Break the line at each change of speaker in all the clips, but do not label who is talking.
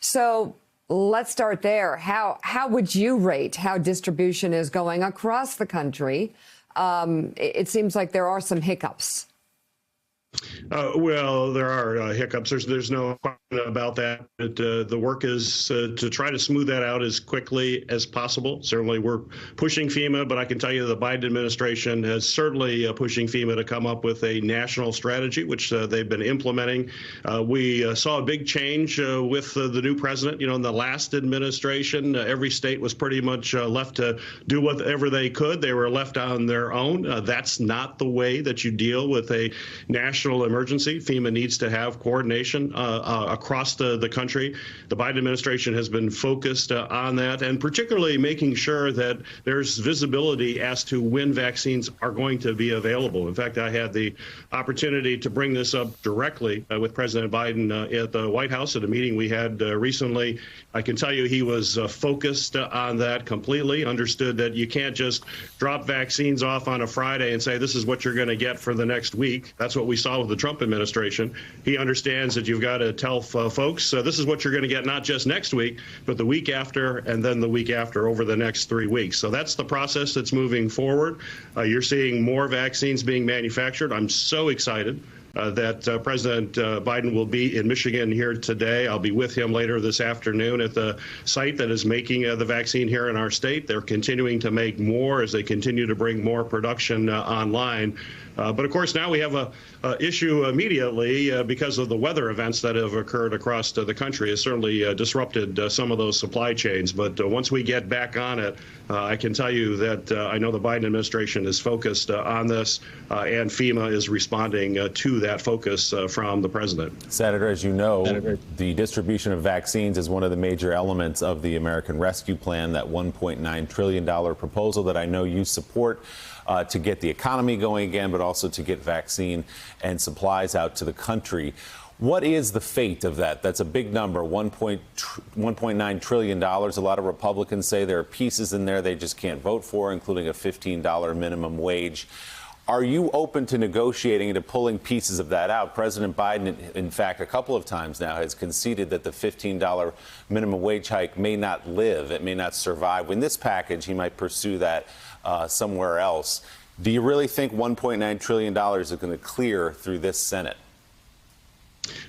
So let's start there. How would you rate how distribution is going across the country? It seems like there are some hiccups.
Well, there are hiccups. There's no question about that. But, the work is to try to smooth that out as quickly as possible. Certainly, we're pushing FEMA, but I can tell you the Biden administration is certainly pushing FEMA to come up with a national strategy, which they've been implementing. We saw a big change with the new president. You know, in the last administration, every state was pretty much left to do whatever they could. They were left on their own. That's not the way that you deal with a national emergency. FEMA needs to have coordination across the country. The Biden administration has been focused on that, and particularly making sure that there's visibility as to when vaccines are going to be available. In fact, I had the opportunity to bring this up directly with President Biden at the White House at a meeting we had recently. I can tell you he was focused on that completely, understood that you can't just drop vaccines off on a Friday and say, this is what you're going to get for the next week. That's what we saw with the Trump administration. He understands that you've got to tell folks, this is what you're going to get not just next week, but the week after, and then the week after, over the next 3 weeks. So that's the process that's moving forward. You're seeing more vaccines being manufactured. I'm so excited that President Biden will be in Michigan here today. I'll be with him later this afternoon at the site that is making the vaccine here in our state. They're continuing to make more as they continue to bring more production online. But of course, now we have a issue immediately because of the weather events that have occurred across the country. Has certainly disrupted some of those supply chains. But once we get back on it, I can tell you that I know the Biden administration is focused on this, and FEMA is responding to that focus from the president.
Senator, as you know, the distribution of vaccines is one of the major elements of the American Rescue Plan, that $1.9 trillion proposal that I know you support. To get the economy going again, but also to get vaccine and supplies out to the country. What is the fate of that? That's a big number, $1.9 trillion. A lot of Republicans say there are pieces in there they just can't vote for, including a $15 minimum wage. Are you open to negotiating and to pulling pieces of that out? President Biden, in fact, a couple of times now has conceded that the $15 minimum wage hike may not live. It may not survive. In this package, he might pursue that somewhere else. Do you really think $1.9 trillion is going to clear through this Senate?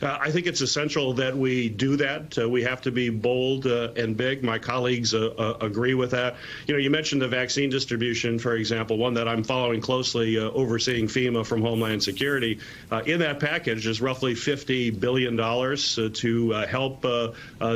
I think it's essential that we do that. We have to be bold and big. My colleagues agree with that. You know, you mentioned the vaccine distribution, for example, one that I'm following closely, overseeing FEMA from Homeland Security. In that package is roughly $50 billion to help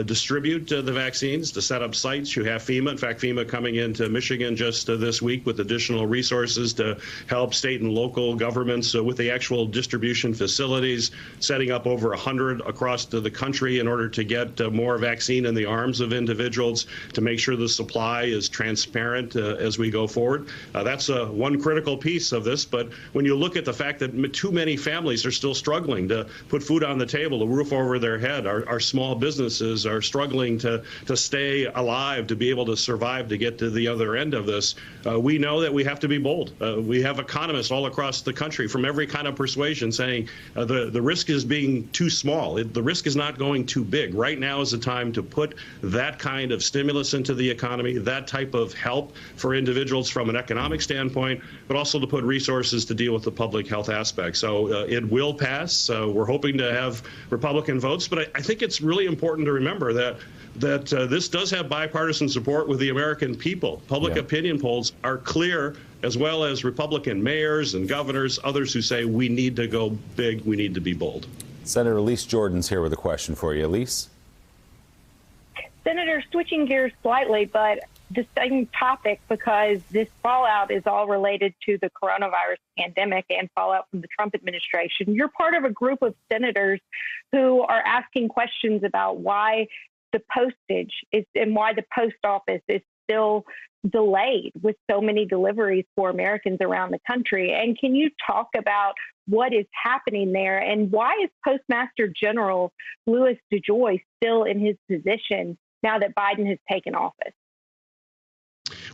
distribute the vaccines, to set up sites. You have FEMA. In fact, FEMA coming into Michigan just this week with additional resources to help state and local governments with the actual distribution facilities, setting up over 100 across the country in order to get more vaccine in the arms of individuals, to make sure the supply is transparent as we go forward. That's one critical piece of this. But when you look at the fact that too many families are still struggling to put food on the table, a roof over their head, our small businesses are struggling to stay alive, to be able to survive, to get to the other end of this, we know that we have to be bold. We have economists all across the country from every kind of persuasion saying the risk is being too small. The risk is not going too big. Right now is the time to put that kind of stimulus into the economy, that type of help for individuals from an economic standpoint, but also to put resources to deal with the public health aspect. So it will pass. We're hoping to have Republican votes, but I think it's really important to remember that this does have bipartisan support with the American people. Public opinion polls are clear, as well as Republican mayors and governors, others who say we need to go big, we need to be bold.
Senator Elise Jordan's here with a question for you. Elise?
Senator, switching gears slightly, but the same topic, because this fallout is all related to the coronavirus pandemic and fallout from the Trump administration. You're part of a group of senators who are asking questions about why the postage is and why the post office is still delayed with so many deliveries for Americans around the country. And can you talk about what is happening there and why is Postmaster General Louis DeJoy still in his position now that Biden has taken office?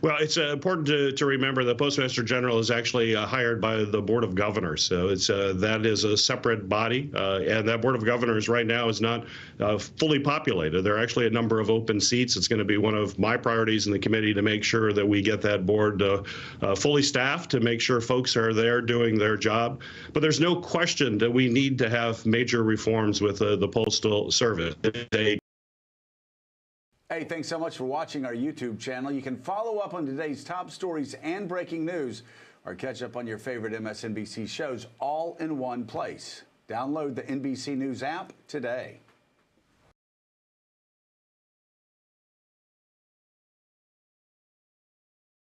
Well, it's important to remember the Postmaster General is actually hired by the Board of Governors. So that is a separate body, and that Board of Governors right now is not fully populated. There are actually a number of open seats. It's going to be one of my priorities in the committee to make sure that we get that board fully staffed, to make sure folks are there doing their job. But there's no question that we need to have major reforms with the Postal Service.
Hey, thanks so much for watching our YouTube channel. You can follow up on today's top stories and breaking news, or catch up on your favorite MSNBC shows all in one place. Download the NBC News app today.